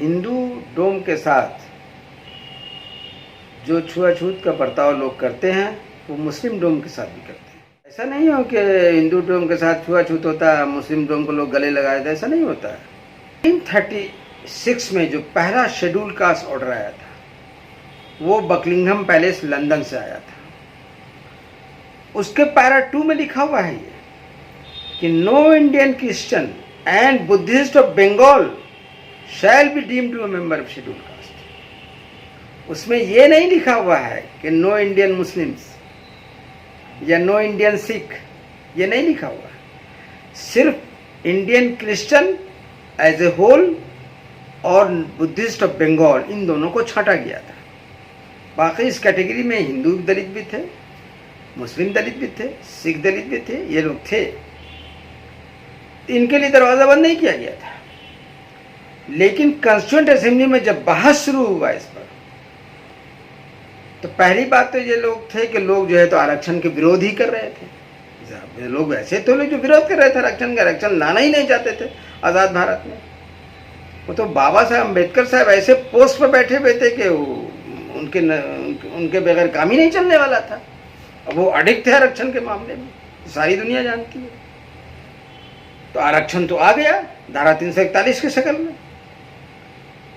हिंदू डोम के साथ जो छुआछूत का बर्ताव लोग करते हैं वो मुस्लिम डोम के साथ भी करते हैं। ऐसा नहीं हो कि हिंदू डोम के साथ छुआछूत होता है, मुस्लिम डोम को लोग गले लगा देते, ऐसा नहीं होता है। 1936 में जो पहला शेड्यूल कास्ट ऑर्डर आया था वो बकिंघम पैलेस लंदन से आया था। उसके पैरा 2 में लिखा हुआ है ये कि no Indian Christian and Buddhist of Bengal shall be deemed to a member of scheduled caste. उसमें ये नहीं लिखा हुआ है कि नो इंडियन मुस्लिम्स या नो इंडियन सिख, ये नहीं लिखा हुआ है। सिर्फ Indian Christian as a whole और बुद्धिस्ट ऑफ बंगाल, इन दोनों को छांटा गया था। बाकी इस कैटेगरी में हिंदू दलित भी थे, मुस्लिम दलित भी थे, सिख दलित भी थे, ये लोग थे। इनके लिए दरवाज़ा बंद नहीं किया गया था। लेकिन कॉन्स्टिट्यूएंट असेंबली में जब बहस शुरू हुआ इस पर, तो पहली बात तो ये लोग थे कि लोग जो है तो आरक्षण के विरोध ही कर रहे थे। लोग ऐसे तो लोग जो विरोध कर रहे थे आरक्षण का, आरक्षण लाना ही नहीं चाहते थे आज़ाद भारत में। वो तो बाबा साहब अम्बेडकर साहब ऐसे पोस्ट पर बैठे हुए थे कि उनके बगैर काम ही नहीं चलने वाला था। अब वो अडिग थे आरक्षण के मामले में, सारी दुनिया जानती है। तो आरक्षण तो आ गया धारा 341 की शक्ल में।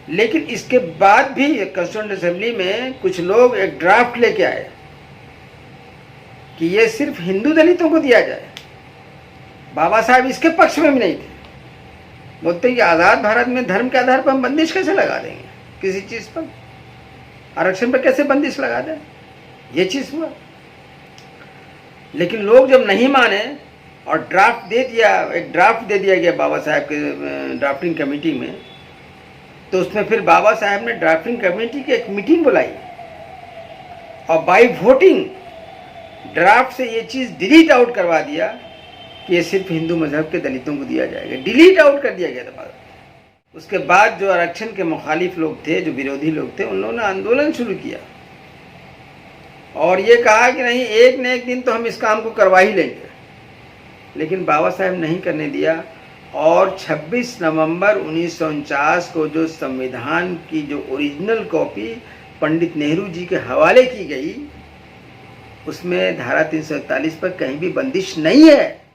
लेकिन इसके बाद भी कॉन्स्टिट्यूएंट असेंबली में कुछ लोग एक ड्राफ्ट लेके आए कि ये सिर्फ हिंदू दलितों को दिया जाए। बाबा साहब इसके पक्ष में भी नहीं थे। बोलते हैं कि आज़ाद भारत में धर्म के आधार पर हम बंदिश कैसे लगा देंगे, किसी चीज़ पर आरक्षण पर कैसे बंदिश लगा दें, ये चीज़ हुआ। लेकिन लोग जब नहीं माने और ड्राफ्ट दे दिया, एक ड्राफ्ट दे दिया गया बाबा साहब के ड्राफ्टिंग कमेटी में, तो उसमें फिर बाबा साहब ने ड्राफ्टिंग कमेटी की एक मीटिंग बुलाई और बाई वोटिंग ड्राफ्ट से ये चीज़ डिलीट आउट करवा दिया कि ये सिर्फ हिंदू मजहब के दलितों को दिया जाएगा। डिलीट आउट कर दिया गया था। उसके बाद जो आरक्षण के मुखालिफ लोग थे, जो विरोधी लोग थे, उन लोगों ने आंदोलन शुरू किया और ये कहा कि नहीं, एक न एक दिन तो हम इस काम को करवा ही लेंगे। लेकिन बाबा साहब नहीं करने दिया और 26 नवंबर 1949 को जो संविधान की जो ओरिजिनल कॉपी पंडित नेहरू जी के हवाले की गई, उसमें धारा 341 पर कहीं भी बंदिश नहीं है।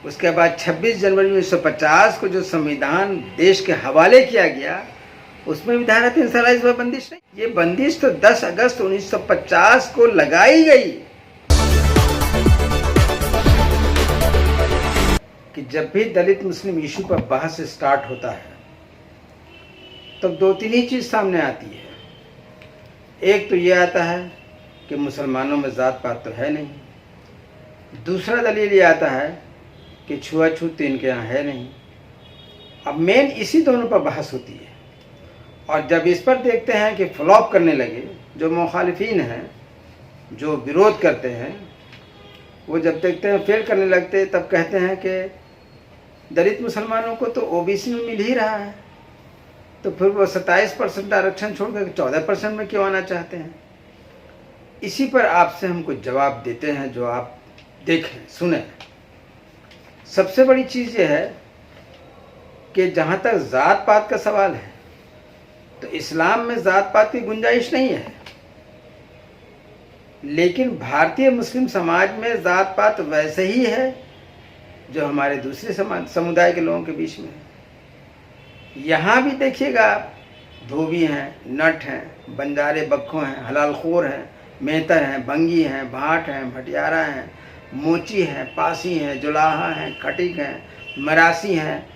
उसके बाद 26 जनवरी 1950 को जो संविधान देश के हवाले किया गया, उसमें भी धारा 341 पर बंदिश नहीं। ये बंदिश तो 10 अगस्त 1950 को लगाई गई कि जब भी दलित मुस्लिम इशू पर बहस स्टार्ट होता है तब 2-3 ही चीज़ सामने आती है। एक तो ये आता है कि मुसलमानों में ज़ात पात तो है नहीं। दूसरा दलील ये आता है कि छुआछूत तो इनके यहाँ है नहीं। अब मेन इसी दोनों पर बहस होती है। और जब इस पर देखते हैं कि फ्लॉप करने लगे, जो मुखालिफिन हैं, जो विरोध करते हैं, वो जब देखते हैं फेल करने लगते, तब कहते हैं कि दलित मुसलमानों को तो ओबीसी में मिल ही रहा है, तो फिर वो 27% आरक्षण छोड़कर 14% में क्यों आना चाहते हैं। इसी पर आपसे हम कुछ जवाब देते हैं जो आप देखें, सुने। सबसे बड़ी चीज़ ये है कि जहाँ तक ज़ात पात का सवाल है तो इस्लाम में ज़ात पात की गुंजाइश नहीं है। लेकिन भारतीय मुस्लिम समाज में ज़ात पात वैसे ही है जो हमारे दूसरे समुदाय के लोगों के बीच में है। यहाँ भी देखिएगा, धोबी हैं, नट हैं, बंजारे बक्खों हैं, हलालखोर हैं, मेहतर हैं, बंगी हैं, भाट हैं, भटियारा हैं, मोची हैं, पासी हैं, जुलाहा हैं, खटिक हैं, मरासी हैं,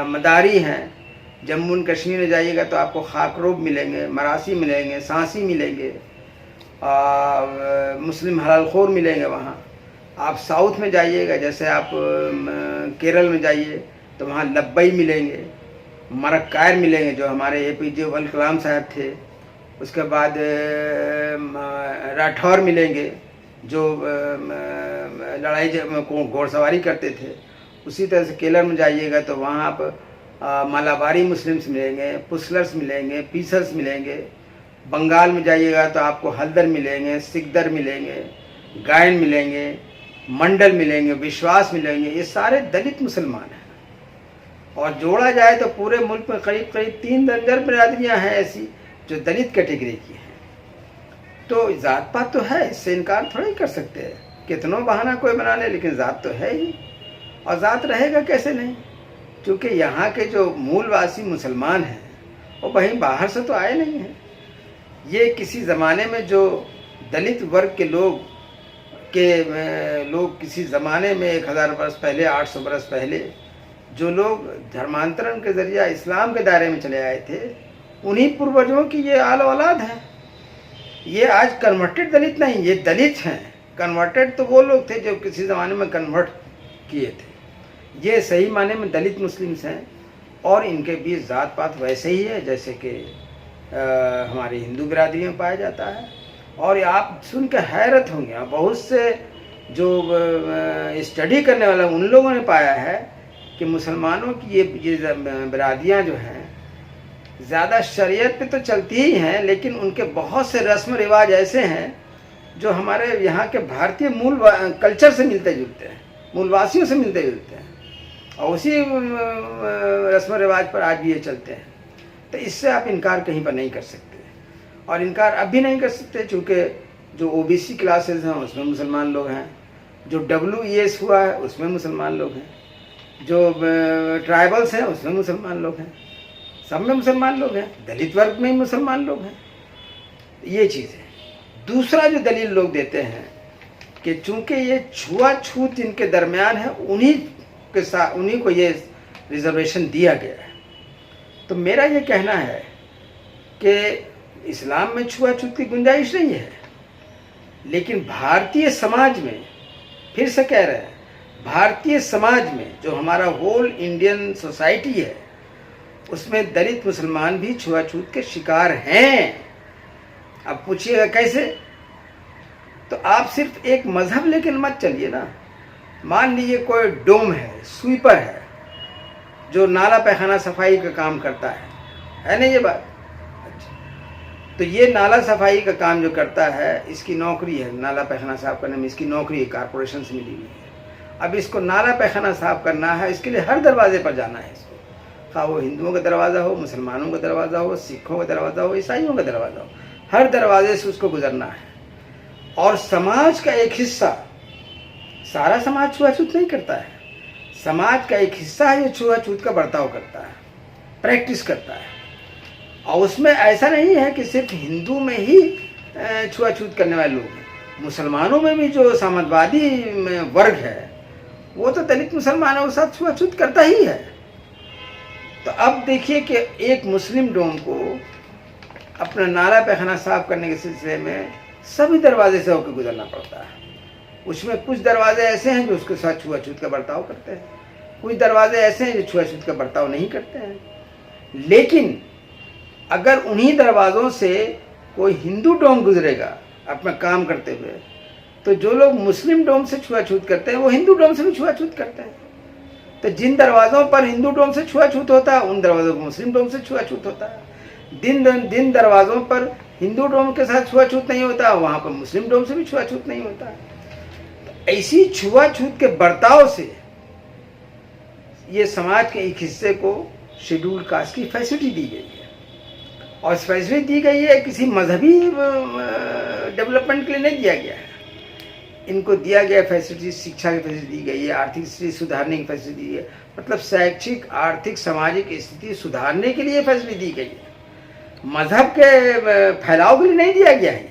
मदारी हैं। जम्मू एंड कश्मीर में जाइएगा तो आपको खाकरोब मिलेंगे, मरासी मिलेंगे, सांसी मिलेंगे, मुस्लिम हलालखोर मिलेंगे वहाँ। आप साउथ में जाइएगा, जैसे आप केरल में जाइए तो वहाँ लब्बई मिलेंगे, मरक्कायर मिलेंगे जो हमारे APJ अब्दुल कलाम साहब थे। उसके बाद राठौर मिलेंगे जो लड़ाई घोड़सवारी करते थे। उसी तरह से केरल में जाइएगा तो वहाँ आप मालाबारी मुस्लिम्स मिलेंगे, पुसलर्स मिलेंगे, पीसर्स मिलेंगे। बंगाल में जाइएगा तो आपको हल्दर मिलेंगे, सिकदर मिलेंगे, गायन मिलेंगे, मंडल मिलेंगे, विश्वास मिलेंगे। ये सारे दलित मुसलमान हैं। और जोड़ा जाए तो पूरे मुल्क में करीब करीब 3 दर्जन बिरादरियाँ हैं ऐसी जो दलित कैटेगरी की हैं। तो ज़ात पात तो है, इससे इनकार थोड़ा ही कर सकते हैं, कितनों बहाना कोई बना ले, लेकिन ज़ात तो है ही। और ज़ात रहेगा कैसे नहीं, क्योंकि यहाँ के जो मूलवासी मुसलमान हैं वो वहीं बाहर से तो आए नहीं हैं। ये किसी ज़माने में जो दलित वर्ग के लोग किसी ज़माने में 1000 वर्ष पहले, 800 वर्ष पहले जो लोग धर्मांतरण के ज़रिए इस्लाम के दायरे में चले आए थे, उन्हीं पूर्वजों की ये आल औलाद है। ये आज कन्वर्टेड दलित नहीं, ये दलित हैं। कन्वर्टेड तो वो लोग थे जो किसी ज़माने में कन्वर्ट किए थे। ये सही माने में दलित मुस्लिम्स हैं, और इनके बीच ज़ात पात वैसे ही है जैसे कि हमारे हिंदू बिरादरी में पाया जाता है। और आप सुन के हैरत होंगे, बहुत से जो स्टडी करने वाला उन लोगों ने पाया है कि मुसलमानों की ये बिरादरियाँ जो हैं ज़्यादा शरीयत पे तो चलती ही हैं, लेकिन उनके बहुत से रस्म रिवाज ऐसे हैं जो हमारे यहाँ के भारतीय मूल कल्चर से मिलते जुलते हैं, मूलवासियों से मिलते जुलते हैं, और उसी रस्म रिवाज पर आज भी ये चलते हैं। तो इससे आप इनकार कहीं पर नहीं कर सकते, और इनकार अब भी नहीं कर सकते, चूँकि जो ओबीसी क्लासेस हैं उसमें मुसलमान लोग हैं, जो WES हुआ है उसमें मुसलमान लोग हैं, जो ट्राइबल्स हैं उसमें मुसलमान लोग हैं, सब में मुसलमान लोग हैं, दलित वर्ग में ही मुसलमान लोग हैं। ये चीज़ है। दूसरा जो दलील लोग देते हैं कि चूँकि ये छुआछूत इनके दरमियान है, उन्हीं को ये रिजर्वेशन दिया गया है। तो मेरा ये कहना है कि इस्लाम में छुआछूत की गुंजाइश नहीं है, लेकिन भारतीय समाज में, फिर से कह रहे हैं, भारतीय समाज में जो हमारा होल इंडियन सोसाइटी है उसमें दलित मुसलमान भी छुआछूत के शिकार हैं। अब पूछिएगा कैसे, तो आप सिर्फ एक मजहब लेकिन मत चलिए ना। मान लीजिए कोई डोम है, स्वीपर है, जो नाला पैखाना सफाई का काम करता है ना ये बात। अच्छा, तो ये नाला सफाई का काम जो करता है, इसकी नौकरी है, नाला पैखाना साफ करने में इसकी नौकरी कारपोरेशन से मिली हुई है। अब इसको नाला पैखाना साफ करना है, इसके लिए हर दरवाजे पर जाना है इसको, खा वो हिंदुओं का दरवाज़ा हो, मुसलमानों का दरवाज़ा हो, सिखों का दरवाज़ा हो, ईसाइयों का दरवाज़ा हो, हर दरवाजे से उसको गुजरना है। और समाज का एक हिस्सा, सारा समाज छुआछूत नहीं करता है, समाज का एक हिस्सा है जो छुआछूत का बर्ताव करता है, प्रैक्टिस करता है। और उसमें ऐसा नहीं है कि सिर्फ हिंदू में ही छुआछूत करने वाले लोग हैं, मुसलमानों में भी जो सामंतवादी वर्ग है वो तो दलित मुसलमानों के साथ छुआछूत करता ही है। तो अब देखिए कि एक मुस्लिम डोम को अपना नाला पैखाना साफ करने के सिलसिले में सभी दरवाजे से होकर गुजरना पड़ता है। उसमें कुछ दरवाजे ऐसे हैं जो उसके साथ छुआछूत का बर्ताव करते हैं, कुछ दरवाजे ऐसे हैं जो छुआछूत का बर्ताव नहीं करते हैं। लेकिन अगर उन्हीं दरवाज़ों से कोई हिंदू डोम गुजरेगा अपना काम करते हुए, तो जो लोग मुस्लिम डोम से छुआछूत करते हैं वो हिंदू डोम से भी छुआछूत करते हैं। तो जिन दरवाज़ों पर हिंदू डोम से छुआछूत होता है उन दरवाज़ों पर मुस्लिम डोम से छुआछूत होता है। दिन दरवाज़ों पर हिंदू डोम के साथ छुआछूत नहीं होता, वहाँ पर मुस्लिम डोम से भी छुआछूत नहीं होता। तो ऐसी छुआछूत के बर्ताव से ये समाज के एक हिस्से को शेड्यूल कास्ट की फैसिलिटी दी गई है, और फैसिलिटी दी गई है किसी मजहबी डेवलपमेंट के लिए नहीं दिया गया है। इनको दिया गया फैसिलिटी, शिक्षा की फैसिलिटी दी गई है, आर्थिक स्थिति सुधारने की फैसिलिटी दी है, मतलब शैक्षिक, आर्थिक, सामाजिक स्थिति सुधारने के लिए फैसिलिटी दी गई है, मजहब के फैलाव के लिए नहीं दिया गया है।